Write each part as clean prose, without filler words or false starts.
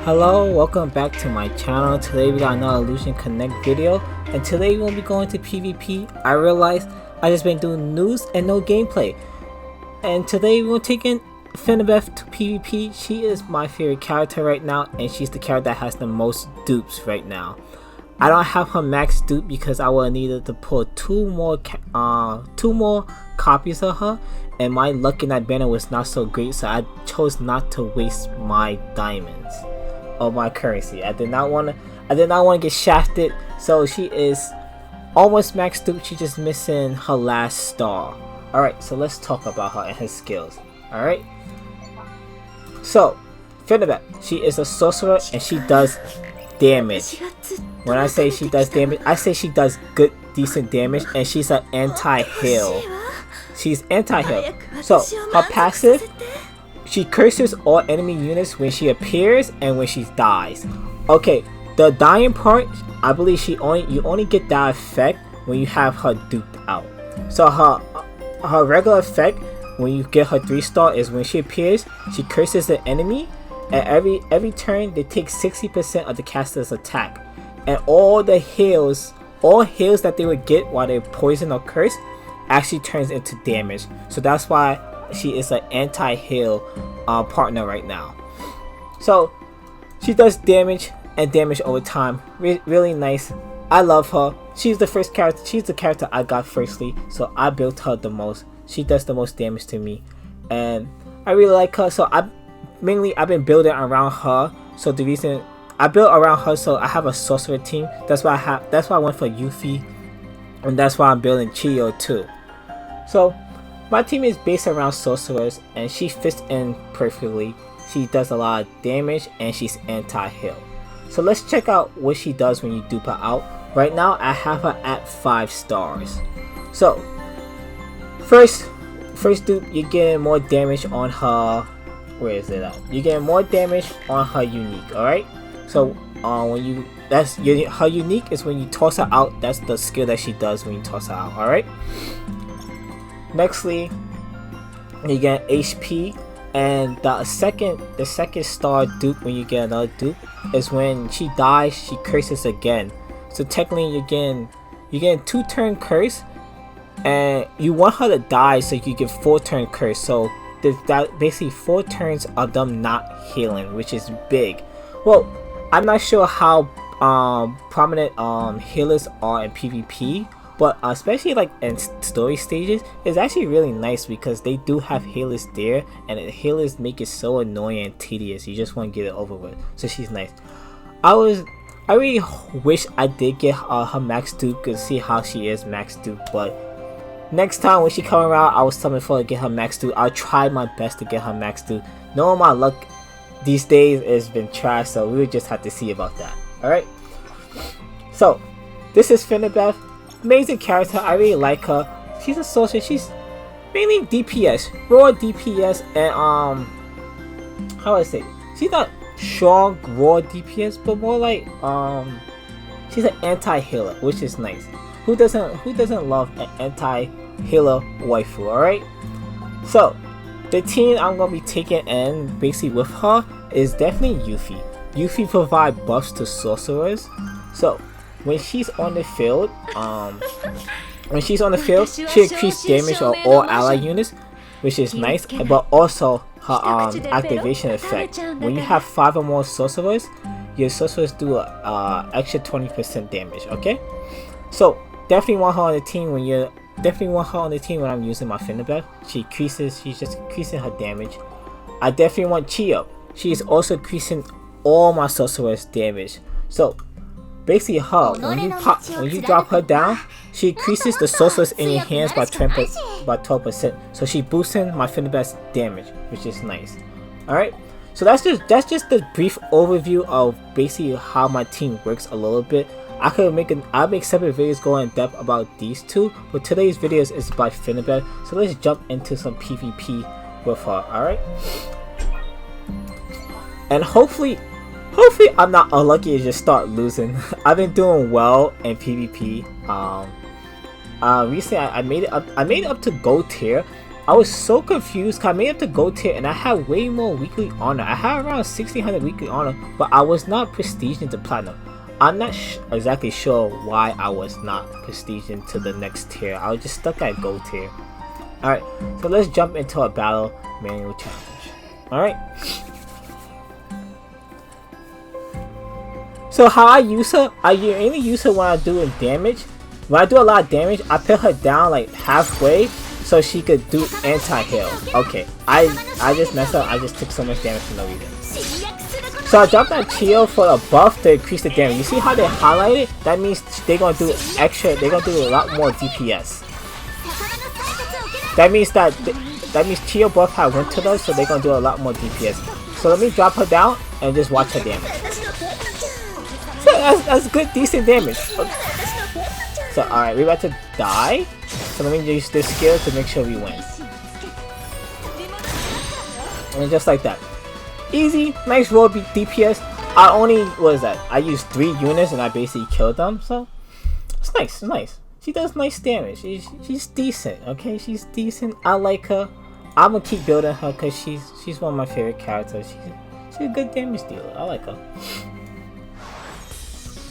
Hello, welcome back to my channel. Today we got another Illusion Connect video, and today we will be going to PvP. I realized I just been doing news and no gameplay, and today we're taking Fenebeth to PvP. She is my favorite character right now, and she's the character that has the most dupes right now. I don't have her max dupe because I would needed to pull two more copies of her, and my luck in that banner was not so great, so I chose not to waste my diamonds or my currency. I did not want to get shafted. So she is almost max dupe. She's just missing her last star. All right, so let's talk about her and her skills. All right. So Phinebeth, she is a sorcerer and she does damage. When I say she does damage, I say she does good, decent damage, and she's an anti-heal. She's anti-heal. So her passive, she curses all enemy units when she appears and when she dies. Okay, the dying part, I believe you only get that effect when you have her duped out. So her regular effect when you get her 3-star is when she appears, she curses the enemy, and every turn they take 60% of the caster's attack. And all heals that they would get while they're poisoned or cursed actually turns into damage. So that's why she is an anti-heal partner right now. So she does damage and damage over time. Really nice. I love her. She's the character I got firstly, so I built her the most. She does the most damage to me, and I really like her. So I've been building around her. So the reason I built around her, so I have a sorcerer team. That's why I went for Yuffie, and that's why I'm building Chio too. So my team is based around sorcerers, and she fits in perfectly. She does a lot of damage, and she's anti-heal. So let's check out what she does when you dupe her out. Right now, I have her at 5 stars. So first dupe, you're getting more damage on her. Where is it at? You're getting more damage on her unique. All right. So her unique is when you toss her out. That's the skill that she does when you toss her out. All right. Nextly, you get HP, and the second star dupe when you get another dupe is when she dies, she curses again. So technically you're getting 2-turn curse, and you want her to die so you get 4-turn curse. So that basically 4 turns of them not healing, which is big. Well, I'm not sure how prominent healers are in PvP, but especially like in story stages, it's actually really nice because they do have healers there, and the healers make it so annoying and tedious. You just want to get it over with. So she's nice. I really wish I did get her max dupe to see how she is max dupe, but next time when she come around, I was telling for to get her max dupe. I'll try my best to get her max dupe. Knowing my luck these days has been trash, so we would just have to see about that. Alright, so this is Phinebeth. Amazing character. I really like her. She's a sorcerer. She's mainly DPS, raw DPS, and how do I say? She's not strong raw DPS, but more like she's an anti-healer, which is nice. Who doesn't love an anti-healer waifu? All right. So the team I'm gonna be taking in basically with her is definitely Yuffie. Yuffie provide buffs to sorcerers. So when she's on the field, she increases damage on all ally units, which is nice. But also her activation effect. When you have 5 or more sorcerers, your sorcerers do a extra 20% damage. Okay, so definitely want her on the team when I'm using my Phinebeth. She's just increasing her damage. I definitely want Chio. She is also increasing all my sorcerers damage. So basically her, when you drop her down, she increases the sorcerers in your hands by 12%. So she boosting my Phinebeth's damage, which is nice. Alright, so that's just the brief overview of basically how my team works a little bit. I'll make separate videos going in depth about these two, but today's videos is by Phinebeth. So let's jump into some PvP with her. Alright, and hopefully I'm not unlucky and just start losing. I've been doing well in PvP. Recently I made it up to gold tier, I was so confused because I made it to gold tier and I had way more weekly honor. I had around 1600 weekly honor, but I was not prestige into platinum. I'm not exactly sure why I was not prestige into the next tier. I was just stuck at gold tier. Alright, so let's jump into a battle manual challenge. Alright. So how I use her, I only use her when I do damage. When I do a lot of damage, I put her down like halfway so she could do anti-heal. Okay, I just messed up. I just took so much damage for no reason. So I dropped that Chio for a buff to increase the damage. You see how they highlight it? That means they're gonna do extra. They're gonna do a lot more DPS. That means Chio buff had went to those, so they're gonna do a lot more DPS. So let me drop her down and just watch her damage. So that's good, decent damage. So alright, we're about to die. So let me use this skill to make sure we win. And just like that. Easy, nice roll DPS. I only, what is that? I used 3 units and I basically killed them. So it's nice, it's nice. She does nice damage. She's decent, okay? She's decent. I like her. I'm gonna keep building her because she's one of my favorite characters. She's a good damage dealer. I like her.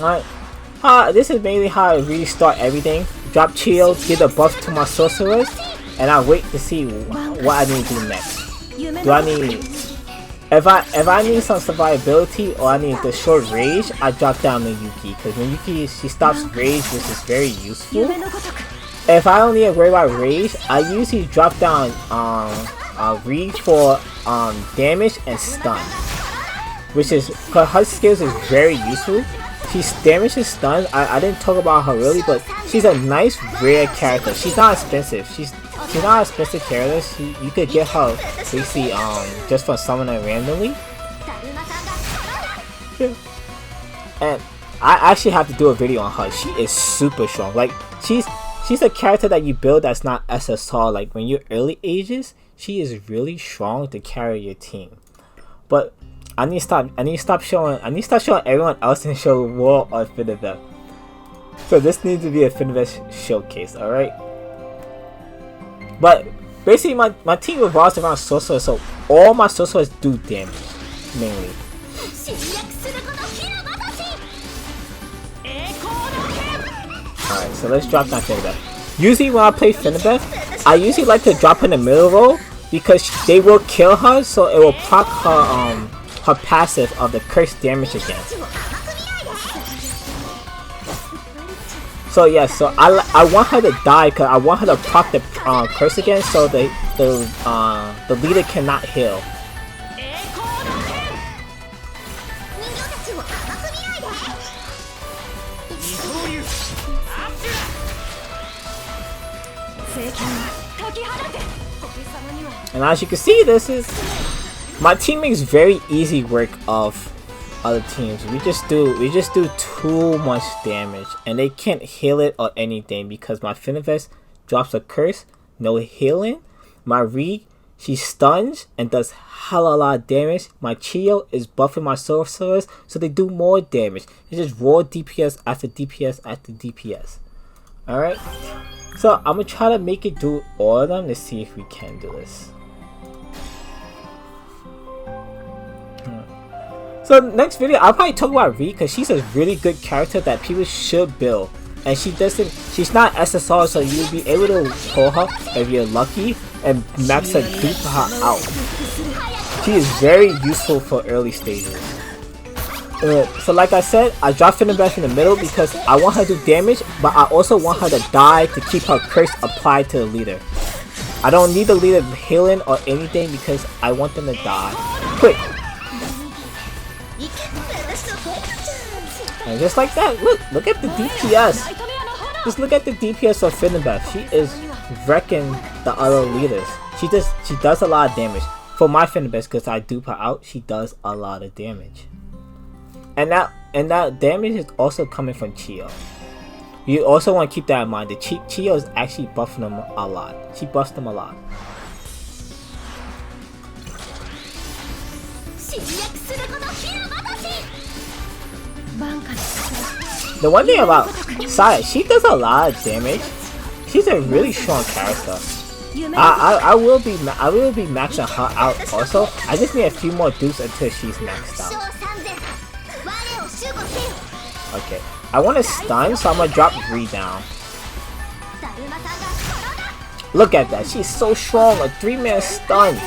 Alright. This is mainly how I really start everything. Drop Chio, give a buff to my sorcerers, and I wait to see what I need to do next. Do I need... If I need some survivability or I need the short rage, I drop down the Yuki. Because when Yuki, she stops rage, which is very useful. If I don't need to worry about rage, I usually drop down read for damage and stun. Which is, because her skills is very useful. She's damage and stun. I didn't talk about her really, but she's a nice rare character. She's not expensive. She's not an expensive character. You could get her basically just from summoning randomly. Yeah. And I actually have to do a video on her. She is super strong. Like she's a character that you build that's not SSR. Like when you're early ages, she is really strong to carry your team. But I need to start showing everyone else and show more on Fenebeth. So this needs to be a Fenebeth showcase, alright? But basically my team revolves around Sorcerer, so all my Sorcerers do damage, mainly. Alright, so let's drop down Fenebeth. Usually when I play Fenebeth, I usually like to drop in the middle row because they will kill her, so it will proc her her passive of the curse damage again. So yeah, so I want her to die because I want her to proc the curse again, so the leader cannot heal. And as you can see, my team makes very easy work of other teams. We just do too much damage, and they can't heal it or anything because my Phinebeth drops a curse, no healing. My Reed, she stuns and does hella lot of damage. My Chio is buffing my sorcerers, so they do more damage. It's just raw DPS after DPS after DPS. Alright, so I'm gonna try to make it do all of them. Let's see if we can do this. So next video, I'll probably talk about Reed because she's a really good character that people should build. And she's not SSR, so you'll be able to pull her if you're lucky and max her dupe her out. She is very useful for early stages. So like I said, I drop Fenebeth in the middle because I want her to do damage, but I also want her to die to keep her curse applied to the leader. I don't need the leader healing or anything because I want them to die quick. And just like that, look at the DPS. Just look at the DPS of Phinebeth. She is wrecking the other leaders. She does a lot of damage. For my Phinebeth, because I dupe her out, she does a lot of damage. And that damage is also coming from Chio. You also want to keep that in mind. The Chio is actually buffing them a lot. She buffs them a lot. The one thing about Saya, she does a lot of damage. She's a really strong character. I will be maxing her out also. I just need a few more dupes until she's maxed out. Okay, I want to stun, so I'm gonna drop Bree down. Look at that, she's so strong. A 3-man stun.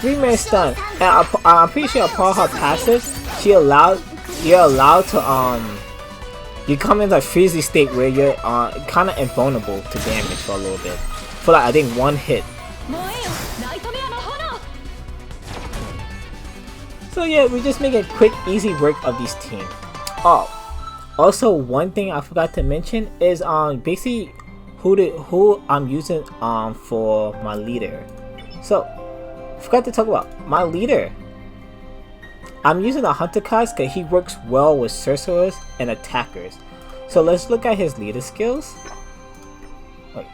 3-man stun. And I'm pretty sure upon her passive, you're allowed to you come into a freezy state where you're kind of invulnerable to damage for a little bit. For like I think 1 hit. So yeah, we just make a quick, easy work of these teams. Oh, also one thing I forgot to mention is basically who I'm using for my leader. So forgot to talk about my leader. I'm using a Hunter class because he works well with sorcerers and attackers. So let's look at his leader skills. Wait,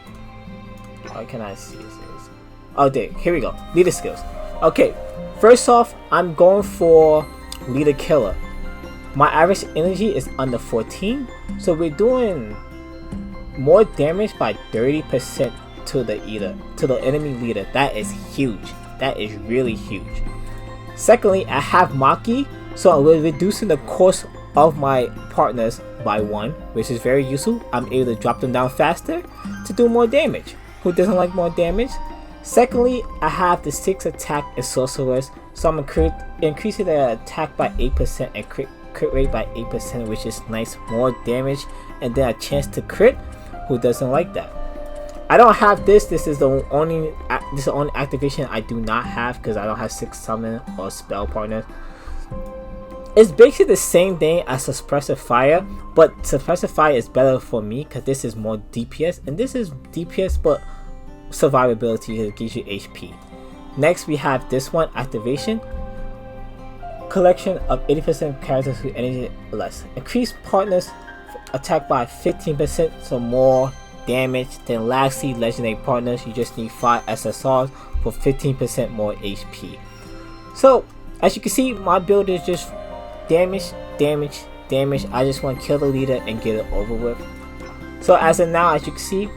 how can I see this? Oh, there. Here we go. Leader skills. Okay, first off, I'm going for leader killer. My average energy is under 14, so we're doing more damage by 30% to the enemy leader. That is huge. That is really huge. Secondly, I have Maki, so we're reducing the cost of my partners by 1, which is very useful. I'm able to drop them down faster to do more damage. Who doesn't like more damage? Secondly, I have the 6 attack and sorcerers, so I'm increasing the attack by 8% and crit rate by 8%, which is nice. More damage and then a chance to crit. Who doesn't like that? I don't have this. This is the only activation I do not have because I don't have 6 summon or spell partners. It's basically the same thing as Suppressive Fire, but Suppressive Fire is better for me because this is more DPS, and this is DPS but survivability. It gives you HP. Next we have this one, activation. Collection of 80% characters with energy less. Increase partners attack by 15%, so more damage. Then lastly, legendary partners, you just need 5 SSRs for 15% more HP. So as you can see, my build is just damage, damage, damage. I just want to kill the leader and get it over with. So as of now, as you can see,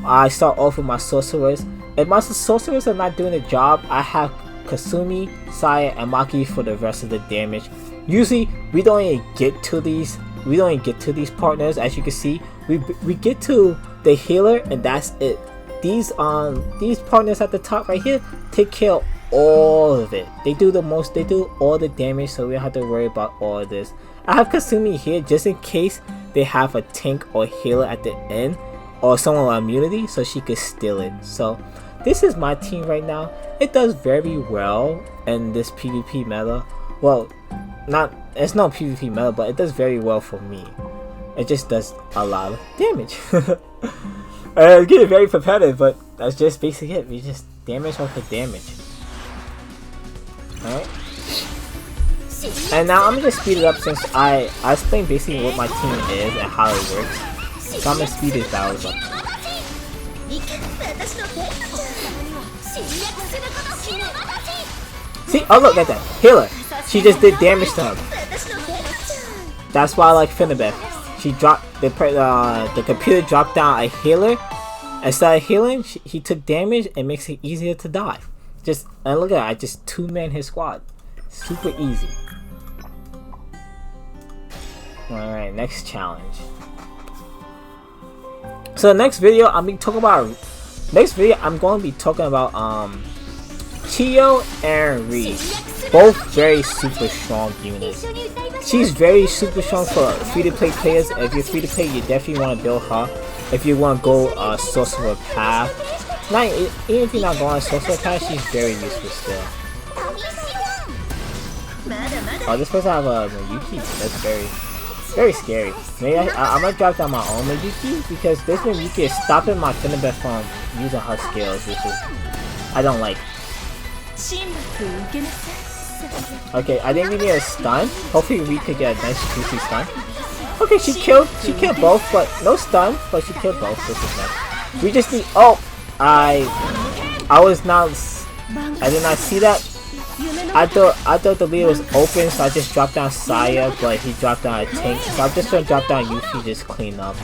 I start off with my sorcerers. If my sorcerers are not doing the job, I have Kasumi, Saya, and Maki for the rest of the damage. Usually we don't even get to these partners. As you can see, we get to the healer and that's it. These partners at the top right here take care of all of it. They do all the damage, so we don't have to worry about all of this. I have Kasumi here just in case they have a tank or healer at the end or someone with immunity, so she could steal it. So this is my team right now. It does very well in this PvP meta. Well, it's not PvP meta, but it does very well for me. It just does a lot of damage. It's getting very competitive, but that's just basically it. We just damage after damage. Alright. And now I'm gonna speed it up since I explained basically what my team is and how it works. So I'm gonna speed these battles up. See? Oh look at that. Healer. She just did damage to him. That's why I like Phinebeth. She dropped the computer dropped down a healer. Instead of healing, he took damage and makes it easier to die. And look at that, I just 2-man his squad. Super easy. Alright, next challenge. So next video I'm going to be talking about Chiyo and Ri. Both very super strong units. She's very super strong for free-to-play players. If you're free-to-play, you definitely want to build her. If you want to go Sorcerer path. Even if you're not going Sorcerer path, she's very useful still. Oh, this person have a Mayuki. That's very scary. Maybe I'm gonna drop down my own Mayuki because this Mayuki is stopping my Phinebeth from using her skills, which is I don't like. Okay, I think we need a stun. Hopefully we could get a nice juicy stun. Okay, she killed both, but no stun, but she killed both. This is nice. We just need. Oh, I did not see that. I thought the leader was open, so I just dropped down Saya, but he dropped down a tank. So I'm just gonna drop down Yuffie, just clean up.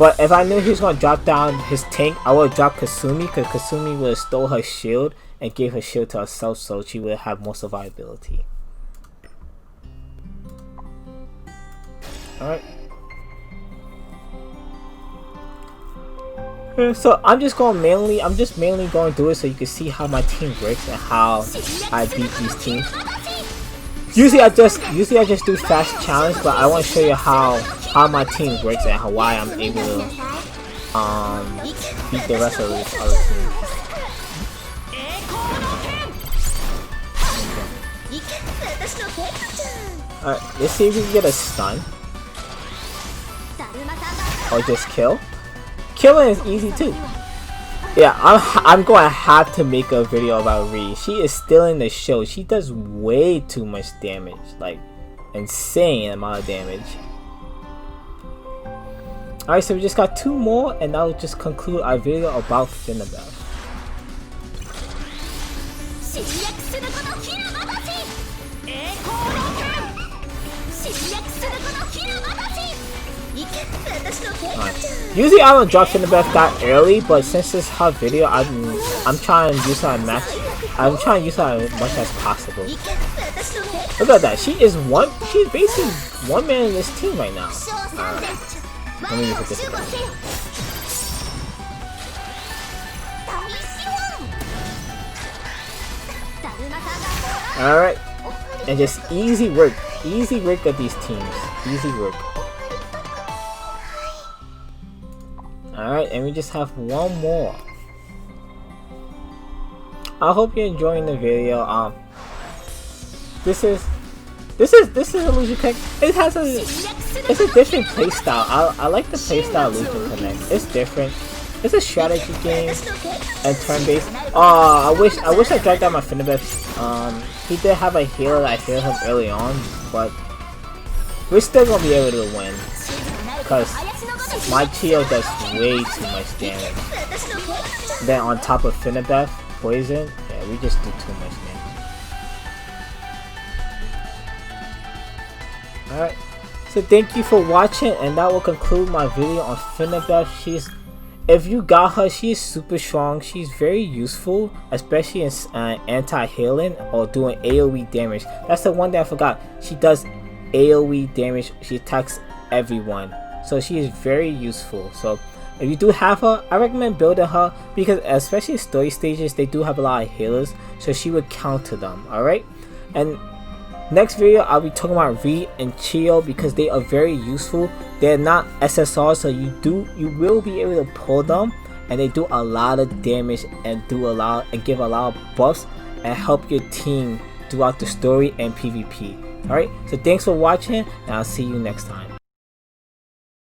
But if I knew he was gonna drop down his tank, I would drop Kasumi, because Kasumi would have stole her shield and gave her shield to herself, so she would have more survivability. Alright. So I'm just mainly going to do it so you can see how my team works and how I beat these teams. Usually I just do fast challenge, but I want to show you how my team works and why I'm able to beat the rest of the other teams. Alright, let's see if we can get a stun. Or just kill. Killing is easy too. Yeah, I'm going to have to make a video about Ree. She is stealing the show. She does way too much damage. Like, insane amount of damage. Alright, so we just got 2 more, and that will just conclude our video about Phinebeth. Usually I don't drop Fenebeth that early, but since this is her video, I'm trying to use her max. I'm trying to use her as much as possible. Look at that. She's basically one man in this team right now. Let me use it this way. Alright. And just easy work of these teams. Easy work. Alright, and we just have one more. I hope you're enjoying the video. This is Illusion Connect. It's a different playstyle. I like the playstyle Illusion Connect. It's different. It's a strategy game and turn-based. I wish I dragged out my Phinebeth. He did have a healer that healed him early on, but we're still gonna be able to win because my Chio does way too much damage. Then on top of Phinebeth poison, yeah, we just do too much damage. Alright, so thank you for watching, and that will conclude my video on Phinebeth. If you got her, she is super strong. She's very useful, especially in anti-healing or doing AoE damage. That's the one that I forgot. She does AoE damage. She attacks everyone. So she is very useful. So if you do have her, I recommend building her because especially story stages, they do have a lot of healers. So she would counter them. Alright? And next video, I'll be talking about Ree and Chio because they are very useful. They're not SSR, so you will be able to pull them, and they do a lot of damage and give a lot of buffs and help your team throughout the story and PvP. Alright, so thanks for watching, and I'll see you next time.